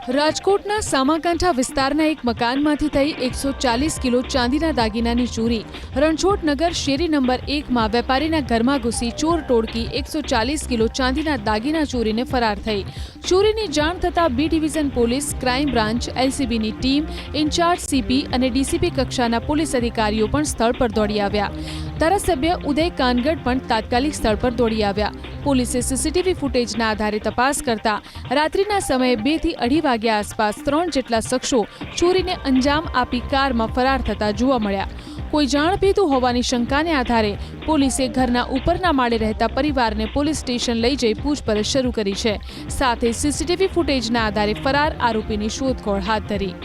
રાજકોટના સામાકાંઠા વિસ્તારના એક મકાનમાંથી થઈ 140 કિલો ચાંદીના દાગીનાની ચોરી। રણછોડનગર શેરી નંબર 1માં વેપારીના ઘરમાં ઘૂસી ચોર ટોળકી 140 કિલો ચાંદીના દાગીના ચોરીને ફરાર થઈ। ચોરીની જાણ થતાં B division police, crime branch, એલસીબીની ટીમ, ઇન્ચાર્જ સીપી અને ડીસીપી કક્ષાના પોલીસ અધિકારીઓ પણ સ્થળ પર દોડી આવ્યા। ધારાસભ્ય ઉદય કાનગડ પણ તાત્કાલિક સ્થળ પર દોડી આવ્યા। પોલીસે સીસીટીવી ફૂટેજના આધારે તપાસ કરતા રાત્રિના સમયે 2 થી 2:30 વાગ્યા આસપાસ 3 જેટલા શખ્સો ચોરીને અંજામ આપી કારમાં ફરાર થતા જોવા મળ્યા। કોઈ જાણભેદુ હોવાની શંકાને આધારે પોલીસે ઘરના ઉપરના માળે રહેતા પરિવારને પોલીસ સ્ટેશન લઈ જઈ પૂછપરછ શરૂ કરી છે। સાથે સીસીટીવી ફૂટેજના આધારે ફરાર આરોપીની શોધખોળ હાથ ધરી।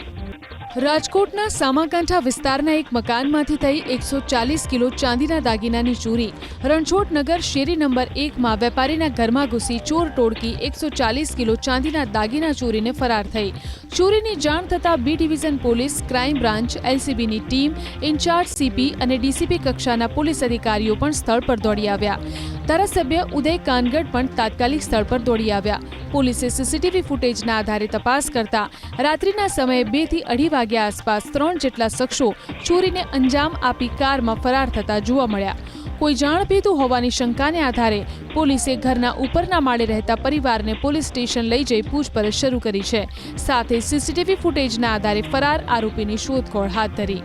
રાજકોટના સામાકાંઠા વિસ્તારના એક મકાનમાંથી થઈ 140 કિલો ચાંદીના દાગીનાની ચોરી। રણછોડનગર શેરી નંબર 1માં વેપારીના ઘરમાં ઘૂસી ચોર ટોળકી 140 કિલો ચાંદીના દાગીના ચોરીને ફરાર થઈ। ચોરીની જાણ થતાં B division police, crime branch, એલસીબીની ટીમ, ઇન્ચાર્જ સીપી અને ડીસીપી કક્ષાના પોલીસ અધિકારીઓ પણ સ્થળ પર દોડી આવ્યા। ધારાસભ્ય ઉદય કાનગડ પણ તાત્કાલિક સ્થળ પર દોડી આવ્યા। પોલીસે સીસીટીવી ફૂટેજના આધારે તપાસ કરતા રાત્રિના સમયે 2 થી 2:30 વાગ્યા આસપાસ 3 જેટલા શખ્સો ચોરીને અંજામ આપી કારમાં ફરાર થતા જોવા મળ્યા। કોઈ જાણભેદુ હોવાની શંકાને આધારે પોલીસે ઘરના ઉપરના માળે રહેતા પરિવારને પોલીસ સ્ટેશન લઈ જઈ પૂછપરછ શરૂ કરી છે। સાથે સીસીટીવી ફૂટેજના આધારે ફરાર આરોપીની શોધખોળ હાથ ધરી।